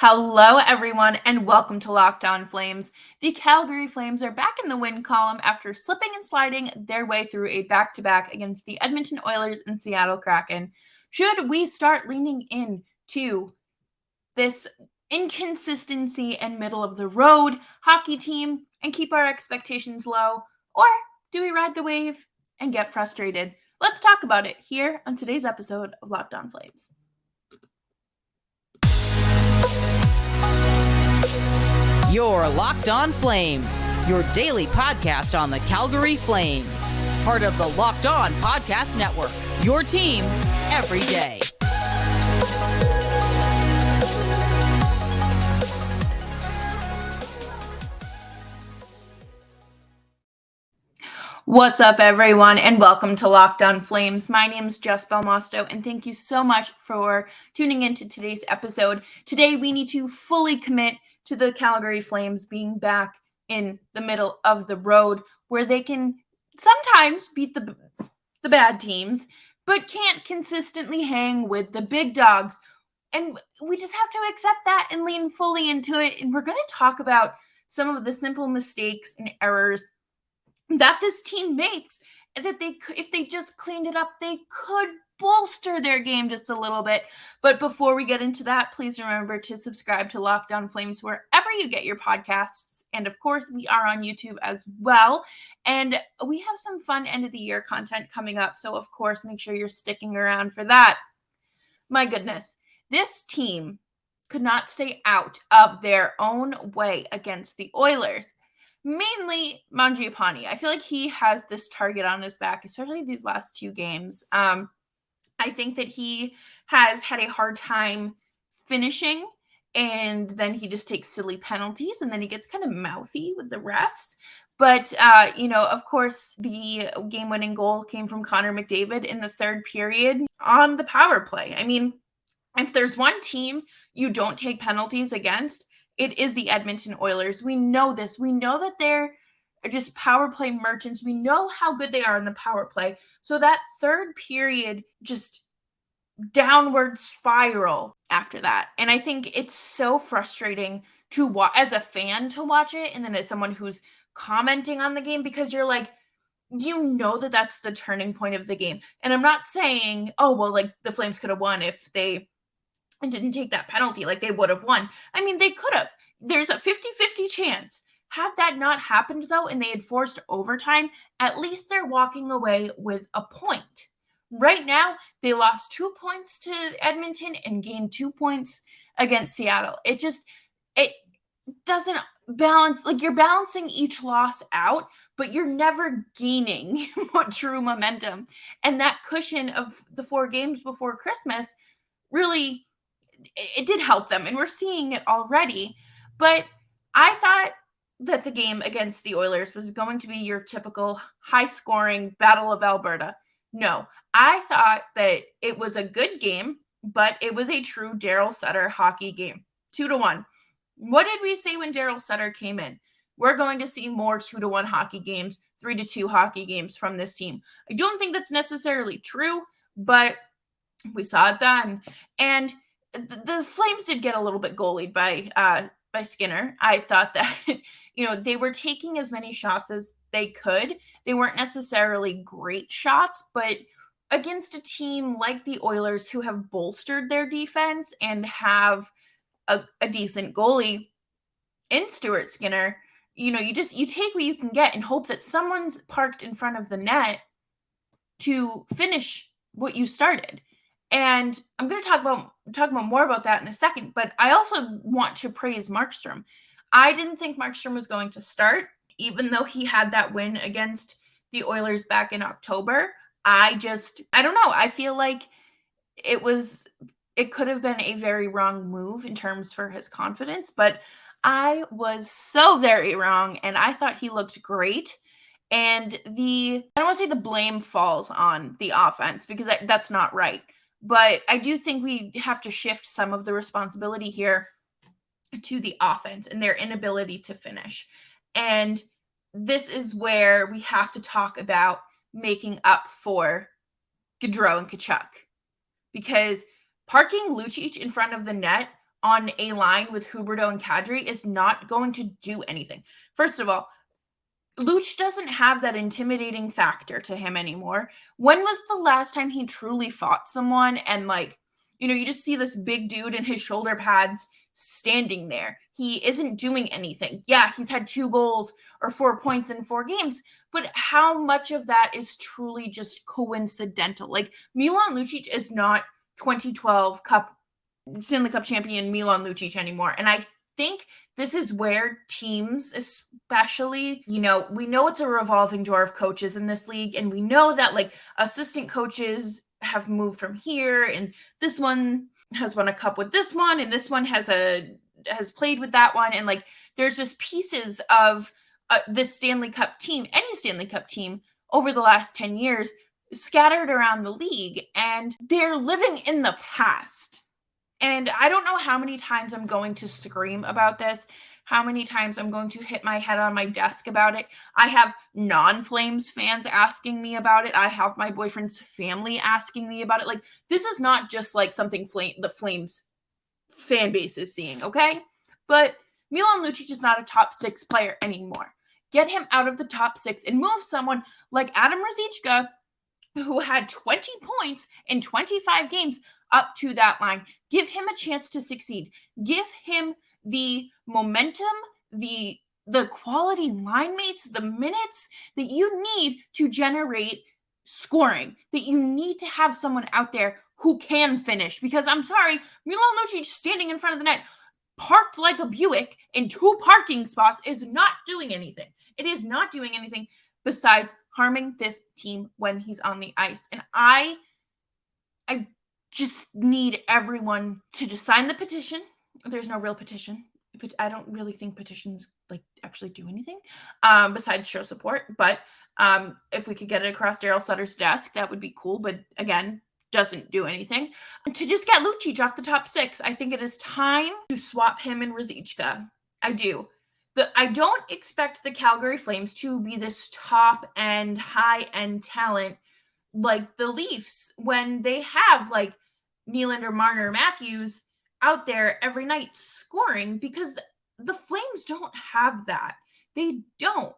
Hello, everyone, and welcome to Locked On Flames. The Calgary Flames are back in the win column after slipping and sliding their way through a back-to-back against the Edmonton Oilers and Seattle Kraken. Should we start leaning into this inconsistency and middle-of-the-road hockey team and keep our expectations low, or do we ride the wave and get frustrated? Let's talk about it here on today's episode of Locked On Flames. You're Locked On Flames, your daily podcast on the Calgary Flames. Part of the Locked On Podcast Network, your team every day. What's up, everyone, and welcome to Locked On Flames. My name is Jess Belmosto, and thank you so much for tuning into today's episode. Today, we need to fully commit to the Calgary Flames being back in the middle of the road, where they can sometimes beat the bad teams, but can't consistently hang with the big dogs. And we just have to accept that and lean fully into it. And we're going to talk about some of the simple mistakes and errors that this team makes, that if they just cleaned it up, they could bolster their game just a little bit. But before we get into that, please remember to subscribe to Locked On Flames wherever you get your podcasts. And of course, we are on YouTube as well. And we have some fun end of the year content coming up. So of course, make sure you're sticking around for that. My goodness, this team could not stay out of their own way against the Oilers. Mainly Mangiapane. I feel like he has this target on his back, especially these last two games. I think that he has had a hard time finishing, and then he just takes silly penalties, and then he gets kind of mouthy with the refs. But, of course, the game-winning goal came from Connor McDavid in the third period on the power play. I mean, if there's one team you don't take penalties against, it is the Edmonton Oilers. We know this. We know that they're just power play merchants. We know how good they are in the power play. So that third period, just downward spiral after that. And I think it's so frustrating to watch as a fan to watch it. And then as someone who's commenting on the game, because you're like, you know that that's the turning point of the game. And I'm not saying, oh, well, like the Flames could have won if they didn't take that penalty, like they would have won. I mean, they could have. There's a 50-50 chance. Had that not happened, though, and they had forced overtime, at least they're walking away with a point. Right now, they lost 2 points to Edmonton and gained 2 points against Seattle. It doesn't balance. Like, you're balancing each loss out, but you're never gaining true momentum. And that cushion of the 4 games before Christmas really, it did help them, and we're seeing it already. But I thought that the game against the Oilers was going to be your typical high-scoring Battle of Alberta. No, I thought that it was a good game, but it was a true Darryl Sutter hockey game. 2-1. What did we say when Darryl Sutter came in? We're going to see more 2-1 hockey games, 3-2 hockey games from this team. I don't think that's necessarily true, but we saw it then. And the Flames did get a little bit goalied by Skinner. I thought that, they were taking as many shots as they could. They weren't necessarily great shots, but against a team like the Oilers who have bolstered their defense and have a decent goalie in Stuart Skinner, you take what you can get and hope that someone's parked in front of the net to finish what you started. And I'm going to talk about more about that in a second, but I also want to praise Markstrom. I didn't think Markstrom was going to start, even though he had that win against the Oilers back in October. I don't know. I feel like it could have been a very wrong move in terms for his confidence, but I was so very wrong, and I thought he looked great. And I don't want to say the blame falls on the offense, because that's not right. But I do think we have to shift some of the responsibility here to the offense and their inability to finish. And this is where we have to talk about making up for Gaudreau and Tkachuk. Because parking Lucic in front of the net on a line with Huberdeau and Kadri is not going to do anything. First of all, Luch doesn't have that intimidating factor to him anymore. When was the last time he truly fought someone and you just see this big dude in his shoulder pads standing there? He isn't doing anything. Yeah, he's had 2 goals or 4 points in 4 games, but how much of that is truly just coincidental? Like, Milan Lucic is not 2012 Stanley Cup champion Milan Lucic anymore. And I think this is where teams, especially, we know it's a revolving door of coaches in this league, and we know that assistant coaches have moved from here, and this one has won a cup with this one, and this one has played with that one, and there's just pieces of this Stanley Cup team, any Stanley Cup team over the last 10 years scattered around the league, and they're living in the past. And I don't know how many times I'm going to scream about this, how many times I'm going to hit my head on my desk about it. I have non-Flames fans asking me about it. I have my boyfriend's family asking me about it. This is not just something the Flames fan base is seeing, okay? But Milan Lucic is not a top 6 player anymore. Get him out of the top 6 and move someone like Adam Ruzicka, who had 20 points in 25 games, up to that line. Give him a chance to succeed. Give him the momentum, the quality line mates, the minutes that you need to generate scoring, that you need to have someone out there who can finish. Because I'm sorry, Milan Lucic standing in front of the net, parked like a Buick in 2 parking spots, is not doing anything. It is not doing anything besides harming this team when he's on the ice. And I just need everyone to just sign the petition. There's no real petition. I don't really think petitions actually do anything besides show support. But if we could get it across Darryl Sutter's desk, that would be cool. But again, doesn't do anything. To just get Lucic off the top 6, I think it is time to swap him and Ruzicka. I do. I don't expect the Calgary Flames to be this top-end, high-end talent like the Leafs when they have Nylander, Marner, Matthews out there every night scoring, because the Flames don't have that. They don't,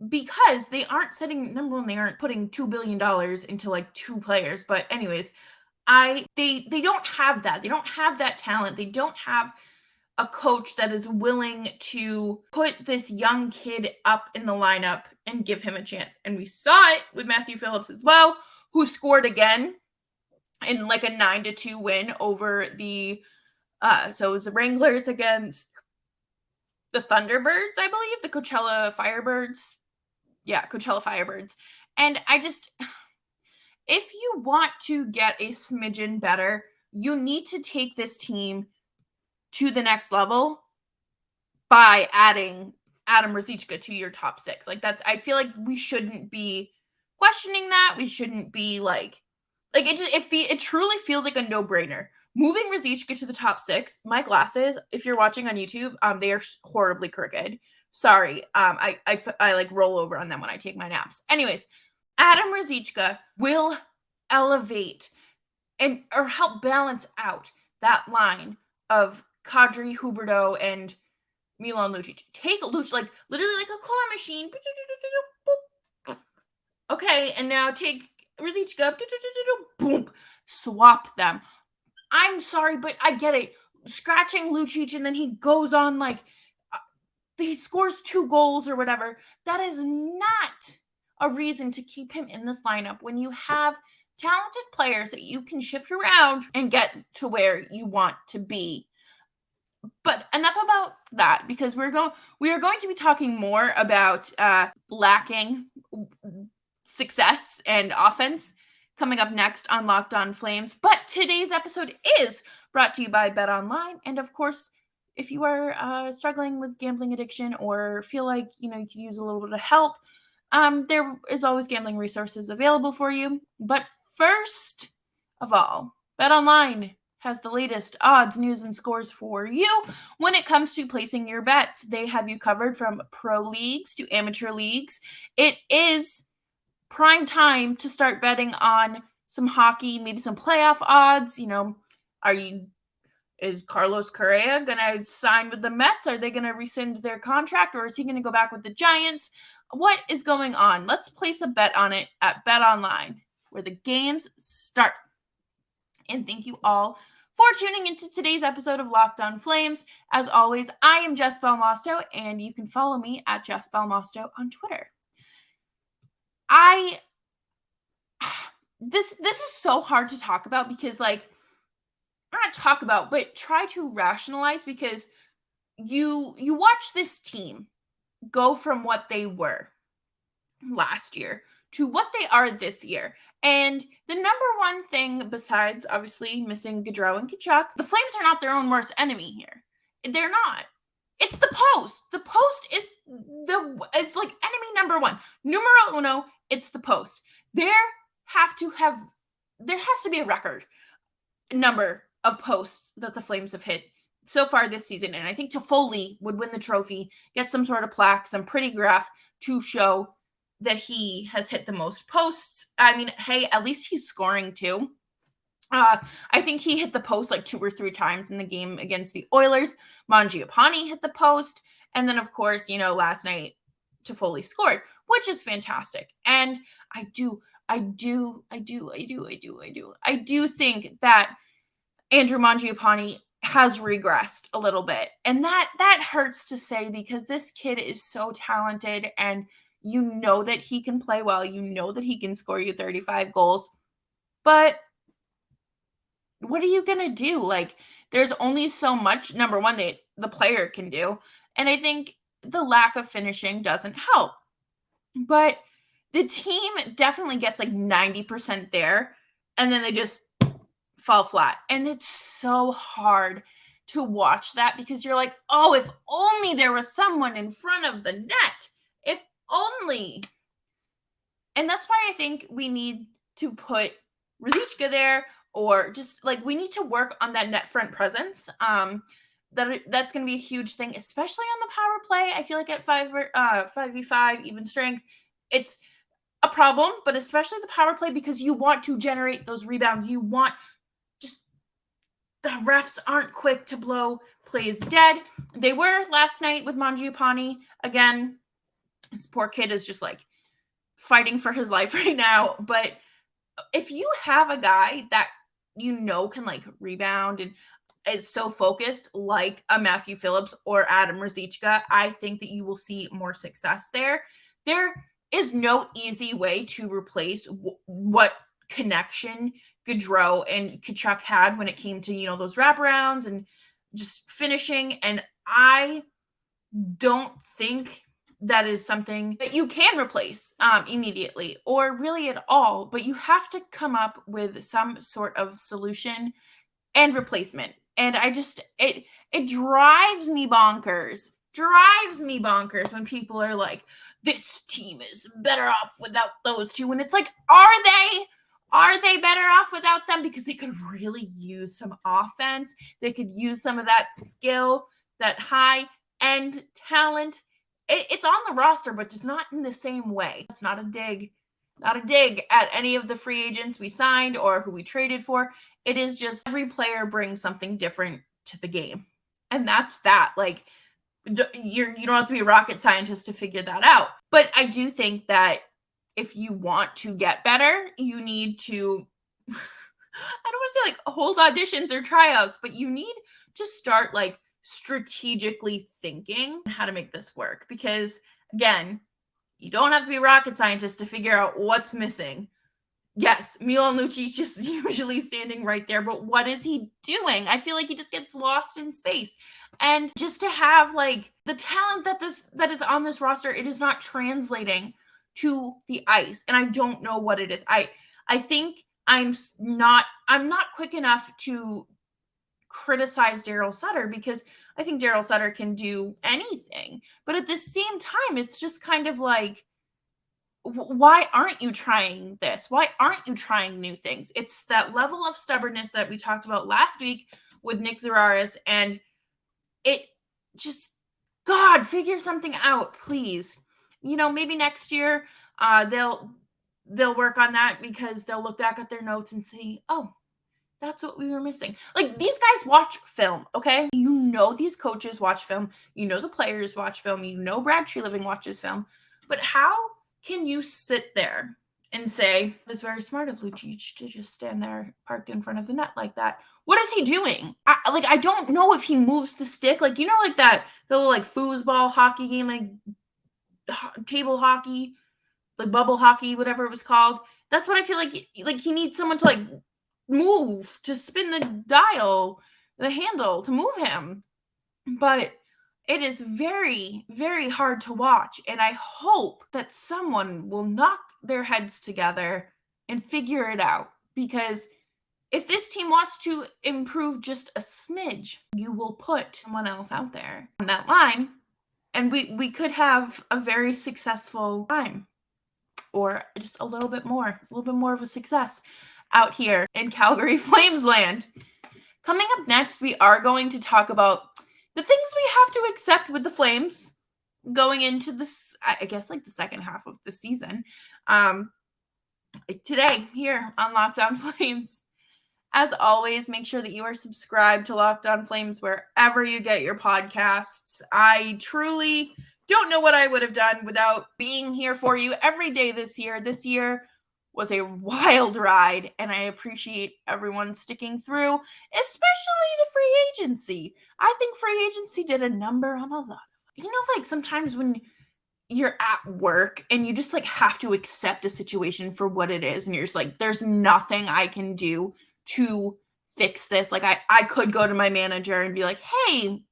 because they aren't number one, they aren't putting $2 billion into 2 players. But anyways, they don't have that. They don't have that talent. They don't have a coach that is willing to put this young kid up in the lineup and give him a chance. And we saw it with Matthew Phillips as well, who scored again in a 9-2 win over the so it was the Wranglers against the Thunderbirds, I believe, the Coachella Firebirds. Yeah, Coachella Firebirds. And if you want to get a smidgen better, you need to take this team to the next level by adding Adam Ruzicka to your top 6. I feel like we shouldn't be questioning that. We shouldn't be it truly feels like a no-brainer. Moving Ruzicka to the top 6, my glasses, if you're watching on YouTube, they are horribly crooked. Sorry. I roll over on them when I take my naps. Anyways, Adam Ruzicka will elevate or help balance out that line of Kadri, Huberdeau, and Milan Lucic. Take Lucic, literally like a claw machine. Okay, and now take Ruzicka. Boom. Swap them. I'm sorry, but I get it. Scratching Lucic and then he goes on he scores 2 goals or whatever. That is not a reason to keep him in this lineup when you have talented players that you can shift around and get to where you want to be. But enough about that, because we are going to be talking more about lacking success and offense coming up next on Locked On Flames. But today's episode is brought to you by BetOnline. And of course, if you are struggling with gambling addiction or feel like you could use a little bit of help, there is always gambling resources available for you. But first of all, BetOnline has the latest odds, news, and scores for you when it comes to placing your bets. They have you covered from pro leagues to amateur leagues. It is prime time to start betting on some hockey, maybe some playoff odds. Is Carlos Correa going to sign with the Mets? Are they going to rescind their contract, or is he going to go back with the Giants? What is going on? Let's place a bet on it at Bet Online, where the games start. And thank you all for tuning into today's episode of Locked On Flames. As always, I am Jess Belmosto, and you can follow me at Jess Belmosto on Twitter. This is so hard to talk about because, like, not talk about, but try to rationalize, because you watch this team go from what they were last year to what they are this year. And the number one thing, besides obviously missing Gaudreau and Tkachuk, the Flames are not their own worst enemy here. They're not. It's the post. The post is like enemy number one. Numero uno, it's the post. There has to be a record number of posts that the Flames have hit so far this season. And I think Toffoli would win the trophy, get some sort of plaque, some pretty graph to show that he has hit the most posts. I mean, hey, at least he's scoring too. I think he hit the post like 2 or 3 times in the game against the Oilers. Mangiapane hit the post. And then, of course, last night Toffoli scored, which is fantastic. And I do think that Andrew Mangiapane has regressed a little bit. And that hurts to say, because this kid is so talented, and you know that he can play well. You know that he can score you 35 goals. But what are you going to do? Like, there's only so much, number one, that the player can do. And I think the lack of finishing doesn't help. But the team definitely gets like 90% there, and then they just fall flat. And it's so hard to watch that, because you're like, oh, if only there was someone in front of the net. If only. And that's why I think we need to put Ruzicka there, or just like we need to work on that net front presence. That's going to be a huge thing, especially on the power play. I feel like at 5v5 even strength, it's a problem, but especially the power play, because you want to generate those rebounds. You want the refs aren't quick to blow plays dead. They were last night with Mangiapane. Again, this poor kid is just like fighting for his life right now. But if you have a guy that can like rebound and is so focused, like a Matthew Phillips or Adam Ruzicka, I think that you will see more success there. There is no easy way to replace what connection Gaudreau and Tkachuk had when it came to, those wraparounds and just finishing. And I don't think that is something that you can replace immediately or really at all, but you have to come up with some sort of solution and replacement. And it drives me bonkers when people are like, this team is better off without those two. And it's like, are they better off without them? Because they could really use some offense. They could use some of that skill, that high-end talent. It's on the roster, but just not in the same way. It's not a dig at any of the free agents we signed or who we traded for. It is just every player brings something different to the game. And that's that. Like, you don't have to be a rocket scientist to figure that out. But I do think that if you want to get better, you need to, I don't want to say like hold auditions or tryouts, but you need to start like strategically thinking how to make this work. Because again, you don't have to be a rocket scientist to figure out what's missing. Yes, Milan Lucic is usually standing right there, but what is he doing? I feel like he just gets lost in space. And just to have like the talent that is on this roster, it is not translating to the ice. And I don't know what it is. I think I'm not quick enough to criticize Darryl Sutter, because I think Darryl Sutter can do anything. But at the same time, it's just kind of like, why aren't you trying this? Why aren't you trying new things? It's that level of stubbornness that we talked about last week with Nick Zararis, and it just, God, figure something out, please. Maybe next year they'll work on that, because they'll look back at their notes and say, oh, That's what we were missing. Like, these guys watch film, okay? You know these coaches watch film. You know the players watch film. You know Brad Treliving watches film. But how can you sit there and say, it's very smart of Lucic to just stand there parked in front of the net like that? What is he doing? I don't know if he moves the stick. Like, you know, like that little, like, foosball hockey game, like, table hockey, like, bubble hockey, whatever it was called. That's what I feel like he needs someone to, like, move, to spin the dial, the handle, to move him. But it is very, very hard to watch, and I hope that someone will knock their heads together and figure it out, because if this team wants to improve just a smidge, you will put someone else out there on that line, and we could have a very successful time, or just a little bit more of a success out here in Calgary Flames land. Coming up next, we are going to talk about the things we have to accept with the Flames going into this, I guess, like the second half of the season. Today, here on Locked On Flames. As always, make sure that you are subscribed to Locked On Flames wherever you get your podcasts. I truly don't know what I would have done without being here for you every day this year. This year was a wild ride, and I appreciate everyone sticking through, especially the free agency. I think free agency did a number on a lot. You know, like sometimes when you're at work and you just like have to accept a situation for what it is, and you're just like, there's nothing I can do to fix this. Like I could go to my manager and be like, hey,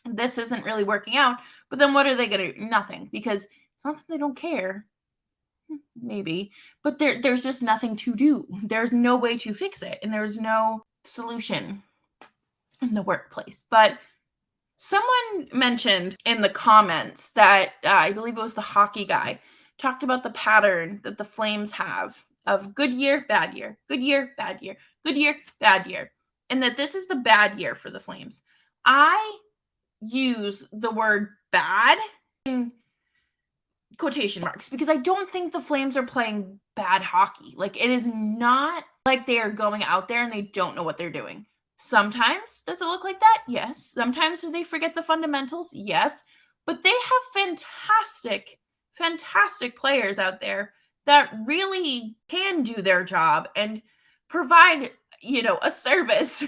this isn't really working out. But then what are they going to do? Nothing, because it's not that they don't care. Maybe, but there's just nothing to do. There's no way to fix it, and there's no solution in the workplace. But someone mentioned in the comments that I believe it was the hockey guy talked about the pattern that the Flames have of good year, bad year, good year, bad year, good year, bad year, and that this is the bad year for the Flames. I use the word bad in quotation marks because I don't think the Flames are playing bad hockey. Like, it is not like they are going out there and they don't know what they're doing. Sometimes does it look like that? Yes. Sometimes do they forget the fundamentals? Yes. But they have fantastic players out there that really can do their job and provide, a service.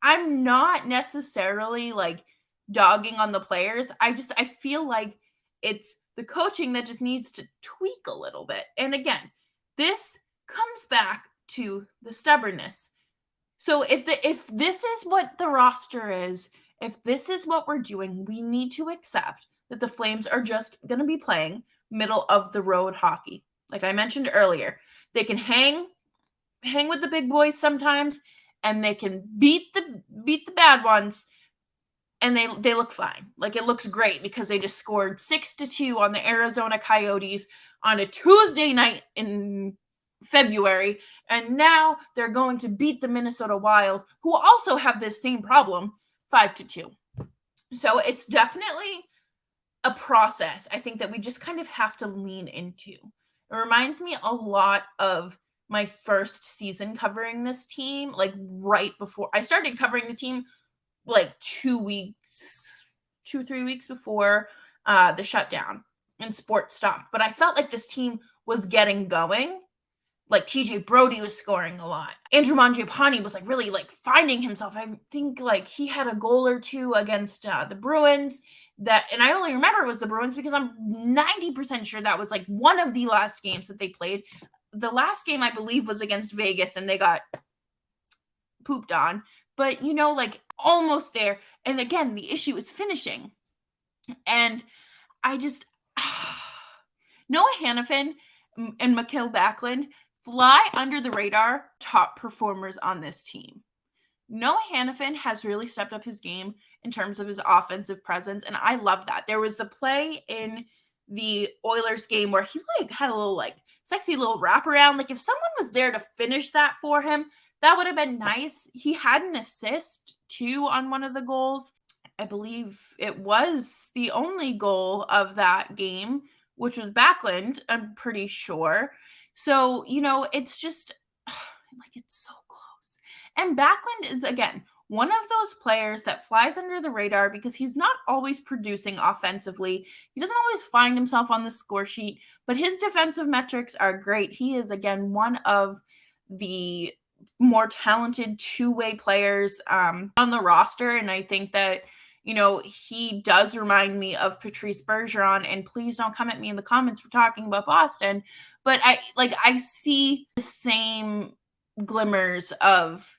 I'm not necessarily like dogging on the players. I feel like it's the coaching that just needs to tweak a little bit. And again, this comes back to the stubbornness. So if this is what the roster is, if this is what we're doing, we need to accept that the Flames are just going to be playing middle of the road hockey. Like I mentioned earlier, they can hang with the big boys sometimes, and they can beat the bad ones, and they look fine. Like, it looks great because they just scored 6-2 on the Arizona Coyotes on a Tuesday night in February, and now they're going to beat the Minnesota Wild, who also have this same problem, 5-2. So it's definitely a process, I think, that we just kind of have to lean into. It reminds me a lot of my first season covering this team, like right before I started covering the team, like 3 weeks before the shutdown and sports stopped. But I felt like this team was getting going. Like TJ Brody was scoring a lot. Andrew Mangiapane was like really like finding himself. I think like he had a goal or two against the Bruins and I only remember it was the Bruins because I'm 90% sure that was like one of the last games that they played. The last game I believe was against Vegas and they got pooped on, but like almost there. And again, the issue is finishing. And I just Noah Hanifin and Mikael Backlund fly under the radar top performers on this team. Noah Hanifin has really stepped up his game in terms of his offensive presence, and I love that. There was the play in the Oilers game where he like had a little like sexy little wraparound. Like, if someone was there to finish that for him, that would have been nice. He had an assist too on one of the goals. I believe it was the only goal of that game, which was Backlund, I'm pretty sure. So, it's just Like, it's so close. And Backlund is, again, one of those players that flies under the radar because he's not always producing offensively. He doesn't always find himself on the score sheet, but his defensive metrics are great. He is, again, one of the more talented two-way players on the roster. And I think that, he does remind me of Patrice Bergeron. And please don't come at me in the comments for talking about Boston. But I see the same glimmers of,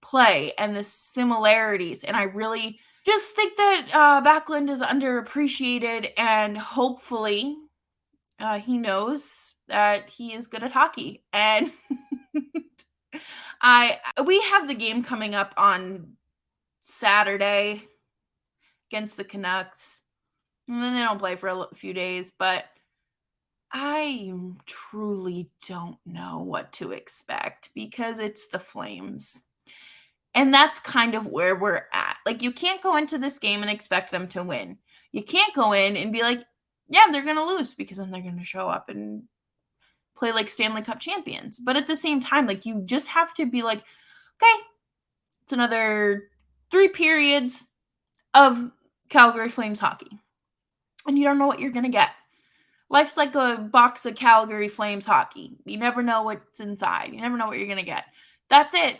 play and the similarities. And I really just think that Backlund is underappreciated, and hopefully he knows that he is good at hockey. And we have the game coming up on Saturday against the Canucks, and then they don't play for a few days, but I truly don't know what to expect because it's the Flames. And that's kind of where we're at. Like, you can't go into this game and expect them to win. You can't go in and be like, yeah, they're going to lose, because then they're going to show up and play like Stanley Cup champions. But at the same time, like, you just have to be like, okay, it's another 3 periods of Calgary Flames hockey. And you don't know what you're going to get. Life's like a box of Calgary Flames hockey. You never know what's inside. You never know what you're going to get. That's it.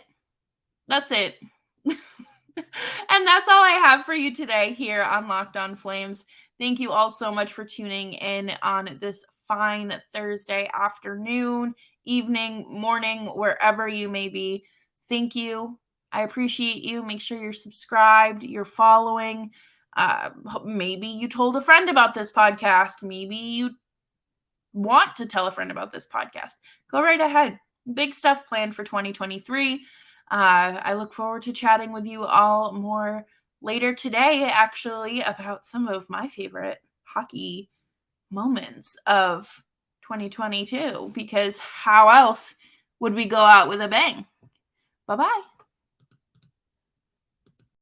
That's it. And that's all I have for you today here on Locked On Flames. Thank you all so much for tuning in on this fine Thursday afternoon, evening, morning, wherever you may be. Thank you. I appreciate you. Make sure you're subscribed, you're following. Maybe you told a friend about this podcast. Maybe you want to tell a friend about this podcast. Go right ahead. Big stuff planned for 2023. I look forward to chatting with you all more later today, actually, about some of my favorite hockey moments of 2022, because how else would we go out with a bang? Bye-bye.